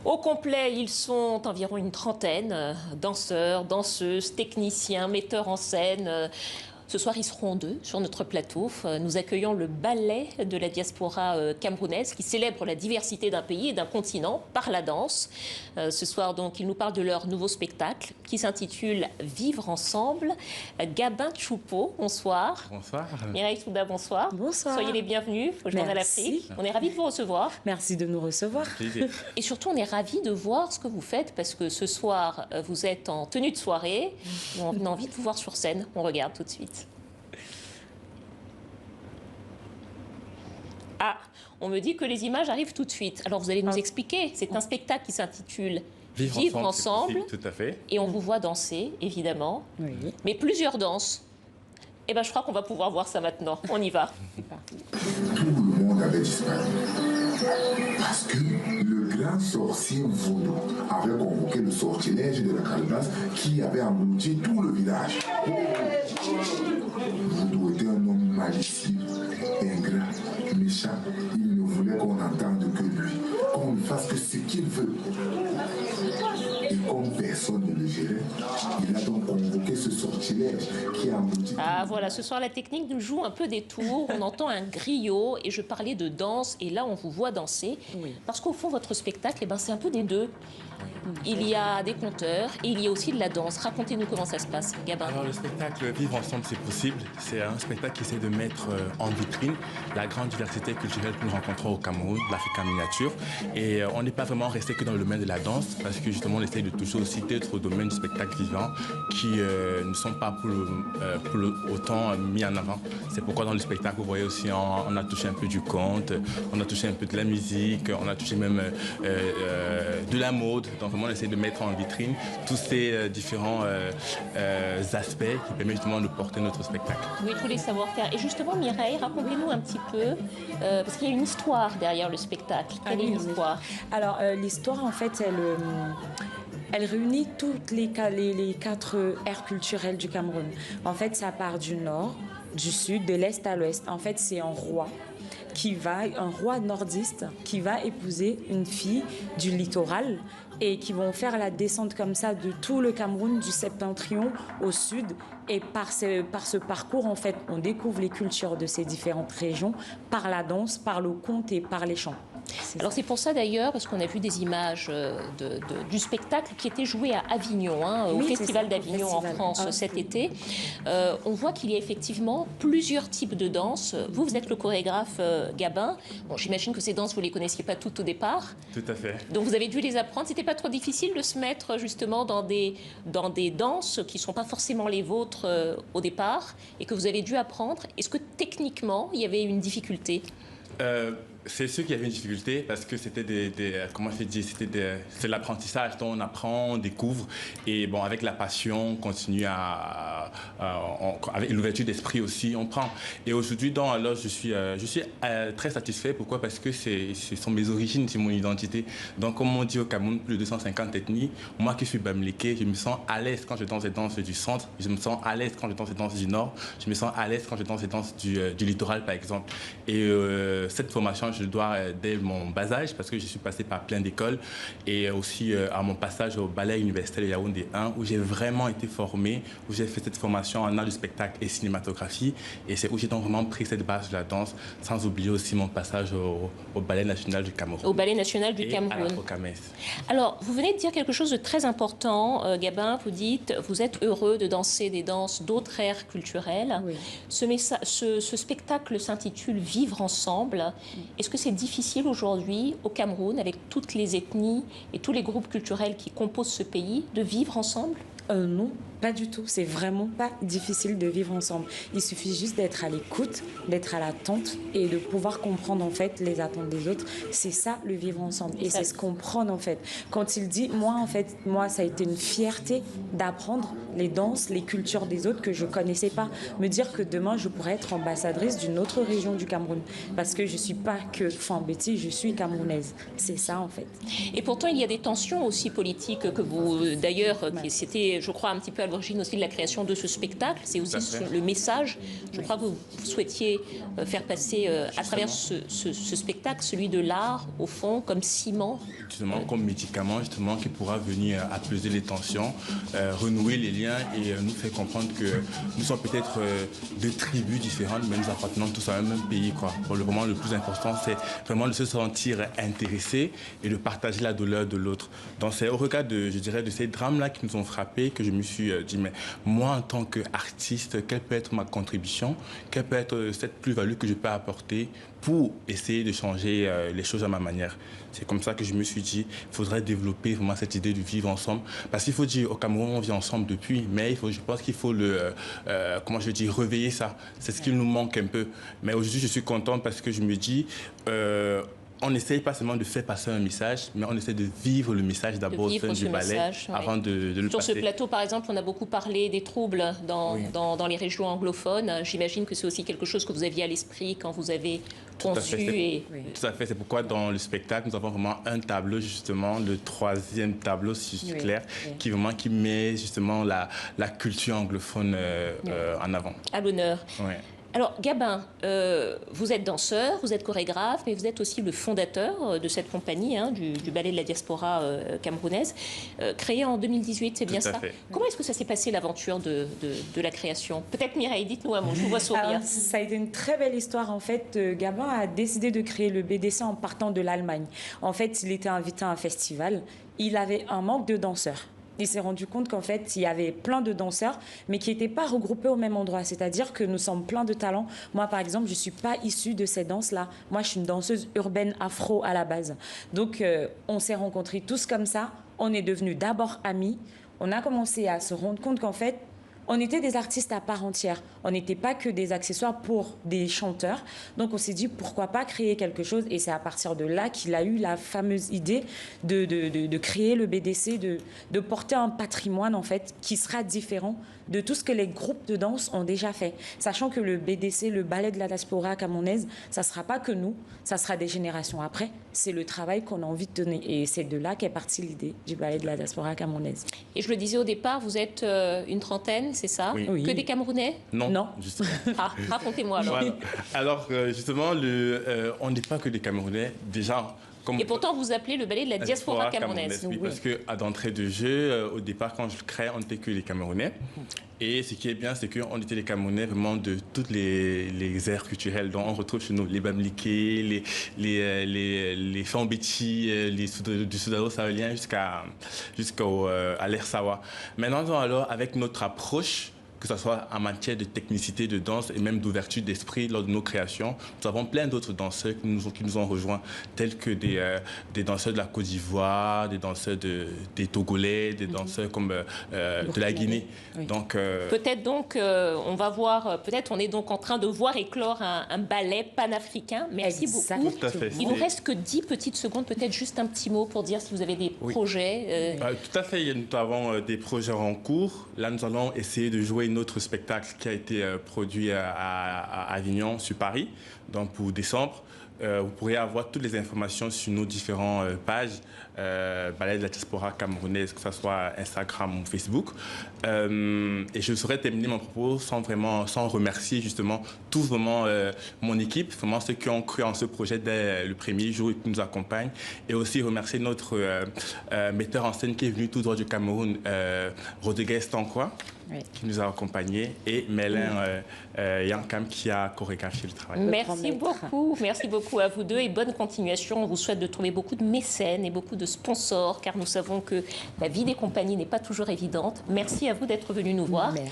Au complet, ils sont environ une trentaine, danseurs, danseuses, techniciens, metteurs en scène. Ce soir, ils seront deux sur notre plateau. Nous accueillons le ballet de la diaspora camerounaise qui célèbre la diversité d'un pays et d'un continent par la danse. Ce soir, donc, ils nous parlent de leur nouveau spectacle qui s'intitule Vivre ensemble. Gabin Choupo, bonsoir. Bonsoir. Mireille Souda, bonsoir. Bonsoir. Soyez les bienvenus au Journal Afrique. On est ravis de vous recevoir. Merci de nous recevoir. Et surtout, on est ravis de voir ce que vous faites parce que ce soir, vous êtes en tenue de soirée. On a envie de vous voir sur scène. On regarde tout de suite. Ah, on me dit que les images arrivent tout de suite. Alors vous allez nous expliquer. C'est un spectacle qui s'intitule Vivre ensemble. Tout à fait. Et on vous voit danser, évidemment. Oui. Mais plusieurs danses. Eh bien, je crois qu'on va pouvoir voir ça maintenant. On y va. Tout le monde avait disparu. Parce que le grand sorcier Voodoo avait convoqué le sortilège de la calebasse qui avait englouti tout le village. Voodoo était un homme malicieux, ingrat, méchant. Il ne voulait qu'on n'entende que lui, qu'on ne fasse que ce qu'il veut. Et comme personne ne le gérait, il a donc convoqué ce sortilège qui a englouti. Ah voilà, ce soir la technique nous joue un peu des tours. On entend un griot et je parlais de danse et là on vous voit danser. Oui. Parce qu'au fond votre spectacle, c'est un peu des deux. Il y a des conteurs et il y a aussi de la danse. Racontez-nous comment ça se passe, Gabin. Alors le spectacle Vivre ensemble c'est possible, c'est un spectacle qui essaie de mettre en vitrine la grande diversité culturelle que nous rencontrons au Cameroun, l'Afrique en miniature. Et on n'est pas vraiment resté que dans le domaine de la danse parce que justement on essaie de toucher aussi d'autres domaines du spectacle vivant qui ne sont pas autant mis en avant. C'est pourquoi dans le spectacle vous voyez aussi on a touché un peu du conte, on a touché un peu de la musique, on a touché même de la mode. Donc vraiment on essaie de mettre en vitrine tous ces différents aspects qui permettent justement de porter notre spectacle. Oui, tous les savoir-faire. Et justement, Mireille, racontez-nous un petit peu, parce qu'il y a une histoire derrière le spectacle. Quelle est l'histoire? Alors, l'histoire, en fait, elle réunit toutes les quatre aires culturelles du Cameroun. En fait, ça part du nord, du sud, de l'est à l'ouest. En fait, c'est un roi nordiste qui va épouser une fille du littoral et qui vont faire la descente comme ça de tout le Cameroun, du septentrion au sud. Et par ce parcours, en fait, on découvre les cultures de ces différentes régions par la danse, par le conte et par les chants. Alors c'est pour ça d'ailleurs, parce qu'on a vu des images du spectacle qui était joué à Avignon, au Festival d'Avignon en France cet été. On voit qu'il y a effectivement plusieurs types de danses. Vous êtes le chorégraphe Gabin. Bon, j'imagine que ces danses, vous ne les connaissiez pas toutes au départ. Tout à fait. Donc vous avez dû les apprendre. C'était pas trop difficile de se mettre justement dans des danses qui ne sont pas forcément les vôtres au départ et que vous avez dû apprendre. Est-ce que techniquement, il y avait une difficulté? C'est sûr qu'il y avait une difficulté parce que c'était comment je dis, c'est l'apprentissage dont on apprend, on découvre et bon avec la passion, on continue avec l'ouverture d'esprit aussi, on prend. Et aujourd'hui, alors je suis très satisfait. Pourquoi? Parce que ce sont mes origines, c'est mon identité. Donc comme on dit au Cameroun, plus de 250 ethnies. Moi qui suis bamileke, je me sens à l'aise quand je danse les danses du centre. Je me sens à l'aise quand je danse les danses du nord. Je me sens à l'aise quand je danse les danses du littoral par exemple. Et cette formation, je le dois dès mon bas âge parce que je suis passé par plein d'écoles et aussi à mon passage au ballet universitaire de Yaoundé 1 où j'ai vraiment été formé, où j'ai fait cette formation en art du spectacle et cinématographie et c'est où j'ai donc vraiment pris cette base de la danse sans oublier aussi mon passage au ballet national du Cameroun. Au ballet national du Cameroun. À l'Afro-Cames. Alors, vous venez de dire quelque chose de très important, Gabin, vous dites, vous êtes heureux de danser des danses d'autres aires culturelles. Oui. Ce spectacle s'intitule Vivre ensemble. Est-ce que c'est difficile aujourd'hui au Cameroun, avec toutes les ethnies et tous les groupes culturels qui composent ce pays, de vivre ensemble? Non, pas du tout. C'est vraiment pas difficile de vivre ensemble. Il suffit juste d'être à l'écoute, d'être à l'attente et de pouvoir comprendre en fait les attentes des autres. C'est ça le vivre ensemble et c'est se comprendre en fait. Quand il dit, moi ça a été une fierté d'apprendre les danses, les cultures des autres que je connaissais pas. Me dire que demain je pourrais être ambassadrice d'une autre région du Cameroun parce que je suis pas que Fambeti, je suis camerounaise. C'est ça en fait. Et pourtant il y a des tensions aussi politiques que vous, d'ailleurs, c'était je crois un petit peu à l'origine aussi de la création de ce spectacle. C'est aussi le message, je crois que vous souhaitiez faire passer à travers ce spectacle, celui de l'art, au fond, comme ciment. Justement, comme médicament, justement, qui pourra venir apaiser les tensions, renouer les liens et nous faire comprendre que nous sommes peut-être deux tribus différentes, mais nous appartenons tous à un même pays, quoi. Bon, vraiment, le plus important, c'est vraiment de se sentir intéressé et de partager la douleur de l'autre. Donc, c'est au regard de, je dirais, de ces drames-là qui nous ont frappés que je me suis dit, mais moi, en tant qu'artiste, quelle peut être ma contribution? Quelle peut être cette plus-value que je peux apporter pour essayer de changer les choses à ma manière? C'est comme ça que je me suis dit, il faudrait développer vraiment cette idée de vivre ensemble. Parce qu'il faut dire, au Cameroun, on vit ensemble depuis, mais je pense qu'il faut comment je dis, réveiller ça. C'est ce qui nous manque un peu. Mais aujourd'hui, je suis content parce que je me dis, on n'essaye pas seulement de faire passer un message, mais on essaie de vivre le message d'abord au sein du ballet avant de le passer. Sur ce plateau, par exemple, on a beaucoup parlé des troubles dans les régions anglophones. J'imagine que c'est aussi quelque chose que vous aviez à l'esprit quand vous avez conçu. Tout à fait. C'est pourquoi dans le spectacle, nous avons vraiment un tableau, justement, le 3e tableau, si je suis clair, qui met justement la culture anglophone en avant. À l'honneur. Oui. Alors, Gabin, vous êtes danseur, vous êtes chorégraphe, mais vous êtes aussi le fondateur de cette compagnie, du ballet de la diaspora camerounaise, créée en 2018, c'est bien ça? Fait. Comment est-ce que ça s'est passé, l'aventure de la création? Peut-être Mireille, dites-nous un mot, je vous vois sourire. Alors, ça a été une très belle histoire. En fait, Gabin a décidé de créer le BDC en partant de l'Allemagne. En fait, il était invité à un festival. Il avait un manque de danseurs. Il s'est rendu compte qu'en fait, il y avait plein de danseurs, mais qui n'étaient pas regroupés au même endroit. C'est-à-dire que nous sommes plein de talents. Moi, par exemple, je ne suis pas issue de ces danses-là. Moi, je suis une danseuse urbaine afro à la base. Donc, on s'est rencontrés tous comme ça. On est devenus d'abord amis. On a commencé à se rendre compte qu'en fait, on était des artistes à part entière. On n'était pas que des accessoires pour des chanteurs. Donc, on s'est dit, pourquoi pas créer quelque chose? Et c'est à partir de là qu'il a eu la fameuse idée de créer le BDC, de porter un patrimoine, en fait, qui sera différent de tout ce que les groupes de danse ont déjà fait. Sachant que le BDC, le ballet de la diaspora camerounaise, ça ne sera pas que nous, ça sera des générations après. C'est le travail qu'on a envie de donner. Et c'est de là qu'est partie l'idée du ballet de la diaspora camerounaise. Et je le disais au départ, vous êtes une trentaine, c'est ça? Oui. Que des Camerounais? Non. Justement. Racontez-moi alors. Voilà. Alors, justement, on n'est pas que des Camerounais. Déjà... Et pourtant, vous appelez le ballet de la diaspora camerounaise. Oui, parce qu'à d'entrée de jeu, au départ, quand je le crée, on n'était que les Camerounais. Et ce qui est bien, c'est qu'on était les Camerounais vraiment de toutes les aires culturelles. Donc, on retrouve chez nous les Bamliké, les Fambéti, du Soudano sahélien jusqu'à l'Air Sawa. Maintenant, alors, avec notre approche, que ce soit en matière de technicité de danse et même d'ouverture d'esprit lors de nos créations. Nous avons plein d'autres danseurs qui nous ont rejoints, tels que des danseurs de la Côte d'Ivoire, des danseurs des Togolais, des danseurs comme de la Guinée. Oui. Donc, peut-être donc, on va voir, peut-être on est donc en train de voir éclore un ballet panafricain. Merci beaucoup. Tout à fait. Il ne nous reste que 10 petites secondes, peut-être juste un petit mot pour dire si vous avez des projets. Tout à fait, nous avons des projets en cours. Là, nous allons essayer de jouer notre spectacle qui a été produit à Avignon, sur Paris, donc pour décembre. Vous pourrez avoir toutes les informations sur nos différentes pages ballet de la diaspora camerounaise, que ce soit Instagram ou Facebook. Et je saurais terminer mon propos sans remercier justement mon équipe, vraiment ceux qui ont cru en ce projet dès le premier jour et qui nous accompagnent. Et aussi remercier notre metteur en scène qui est venu tout droit du Cameroun, Rodriguez Tankwa. Oui. Qui nous a accompagnés, et Mélin Yankam qui a chorégraphié le travail. Merci beaucoup à vous deux et bonne continuation. On vous souhaite de trouver beaucoup de mécènes et beaucoup de sponsors, car nous savons que la vie des compagnies n'est pas toujours évidente. Merci à vous d'être venus nous voir. Merci.